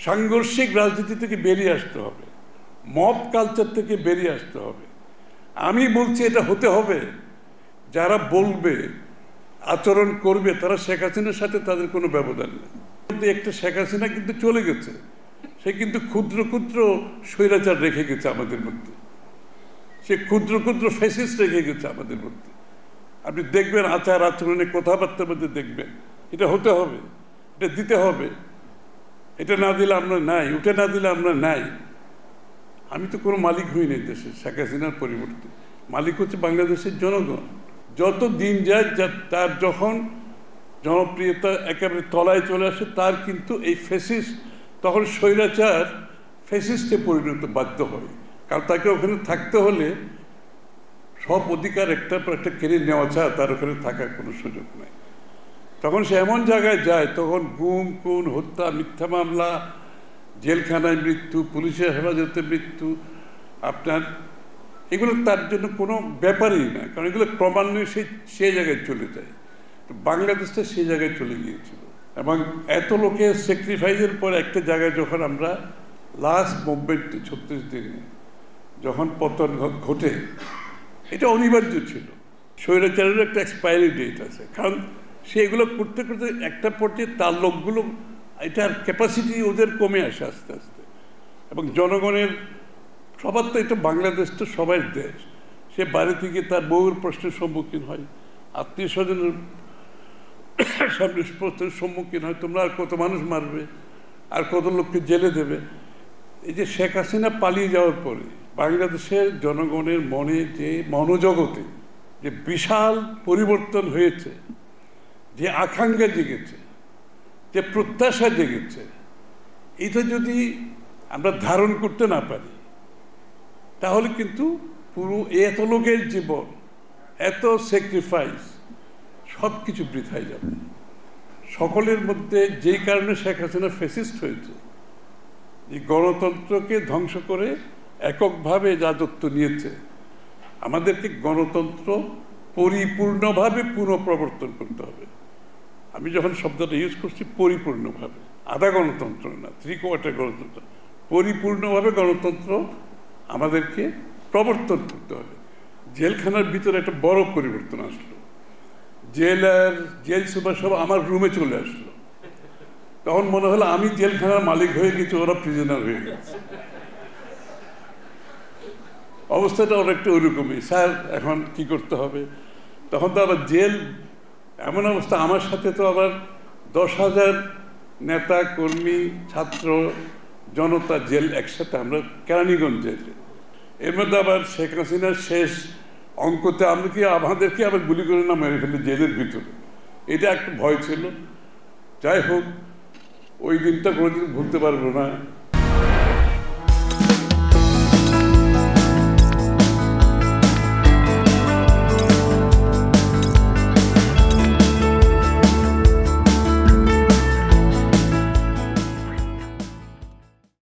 সাংঘর্ষিক রাজনীতি থেকে বেরিয়ে আসতে হবে, মব কালচার থেকে বেরিয়ে আসতে হবে। আমি বলছি এটা হতে হবে। যারা বলবে, আচরণ করবে, তারা শেখ হাসিনার সাথে তাদের কোনো ব্যবধান নেই। কিন্তু একটা শেখ হাসিনা কিন্তু চলে গেছে, সে কিন্তু ক্ষুদ্র ক্ষুদ্র স্বৈরাচার রেখে গেছে আমাদের মধ্যে, সে ক্ষুদ্র ক্ষুদ্র ফ্যাসিস্ট রেখে গেছে আমাদের মধ্যে। আপনি দেখবেন আচার আচরণে, কথাবার্তার মধ্যে দেখবেন এটা হতে হবে, এটা দিতে হবে। এটা না দিলে আমরা নাই, ওটা না দিলে আমরা নাই। আমি তো কোনো মালিক হই নাই দেশে, শেখ হাসিনার পরিবর্তে মালিক হচ্ছে বাংলাদেশের জনগণ। যত দিন যায় তার যখন জনপ্রিয়তা একেবারে তলায় চলে আসে, তার কিন্তু এই ফ্যাসিস্ট, তখন স্বৈরাচার ফ্যাসিস্টে পরিণত বাধ্য হয়। কারণ তাকে ওখানে থাকতে হলে সব অধিকার একটার পর একটা কেড়ে নেওয়া ছাড়া তার ওখানে থাকার কোনো সুযোগ নেই। তখন সে এমন জায়গায় যায়, তখন গুম খুন, হত্যা, মিথ্যা মামলা, জেলখানায় মৃত্যু, পুলিশের হেফাজতে মৃত্যু, আপনার এগুলো তার জন্য কোনো ব্যাপারই না। কারণ এগুলো ক্রমান্বয়ে সেই জায়গায় চলে যায়। তো বাংলাদেশটা সেই জায়গায় চলে গিয়েছিল, এবং এত লোকের স্যাক্রিফাইসের পর একটা জায়গায় যখন আমরা লাস্ট মুভমেন্টে 36 দিনে যখন পতন ঘটে, এটা অনিবার্য ছিল। স্বৈরাচারের একটা এক্সপায়ারি ডেট আছে, কারণ সে এগুলো করতে করতে একটা পর্যায়ে তার লোকগুলো, এটার ক্যাপাসিটি ওদের কমে আসে আস্তে আস্তে। এবং জনগণের সবার তো, এটা বাংলাদেশ তো সবার দেশ, সে বাড়ি থেকে তার বউয়ের প্রশ্নের সম্মুখীন হয়, আত্মীয় স্বজনের সামনে প্রশ্নের সম্মুখীন হয়, তোমরা আর কত মানুষ মারবে, আর কত লোককে জেলে দেবে। এই যে শেখ হাসিনা পালিয়ে যাওয়ার পরে বাংলাদেশের জনগণের মনে যে মনোজগতে যে বিশাল পরিবর্তন হয়েছে, যে আকাঙ্ক্ষা জেগেছে, যে প্রত্যাশা জেগেছে, এটা যদি আমরা ধারণ করতে না পারি, তাহলে কিন্তু পুরো এত লোকের জীবন, এত স্যাক্রিফাইস, সব কিছু বৃথায় যাবে। সকলের মধ্যে যেই কারণে শেখ হাসিনা ফ্যাসিস্ট হয়েছে, যে গণতন্ত্রকে ধ্বংস করে এককভাবে রাজত্ব নিয়েছে, আমাদেরকে গণতন্ত্র পরিপূর্ণভাবে পুনঃপ্রবর্তন করতে হবে। আমি যখন শব্দটা ইউজ করছি পরিপূর্ণভাবে, আধা গণতন্ত্র না, 3/4 গণতন্ত্র, পরিপূর্ণভাবে গণতন্ত্র আমাদেরকে প্রবর্তন করতে হবে। জেলখানার ভিতরে একটা বড় পরিবর্তন আসলো, জেল সুপার সব আমার রুমে চলে আসলো। তখন মনে হলো আমি জেলখানার মালিক হয়ে গেছি, ওরা প্রিজনার হয়ে গেছে। অবস্থাটা অনেকটা ওইরকমই, স্যার এখন কি করতে হবে। তখন তো আবার জেল এমন অবস্থা, আমার সাথে তো আবার 10,000 নেতা কর্মী, ছাত্র জনতা জেল একসাথে, আমরা কেরানীগঞ্জ জেলে। এর মধ্যে আবার শেখ হাসিনার শেষ অঙ্কতে আমাদেরকে আবার গুলি করে না মেরে ফেলে জেলের ভিতরে, এটা একটা ভয় ছিল। যাই হোক, ওই দিনটা কোনোদিন ভুলতে পারবো না।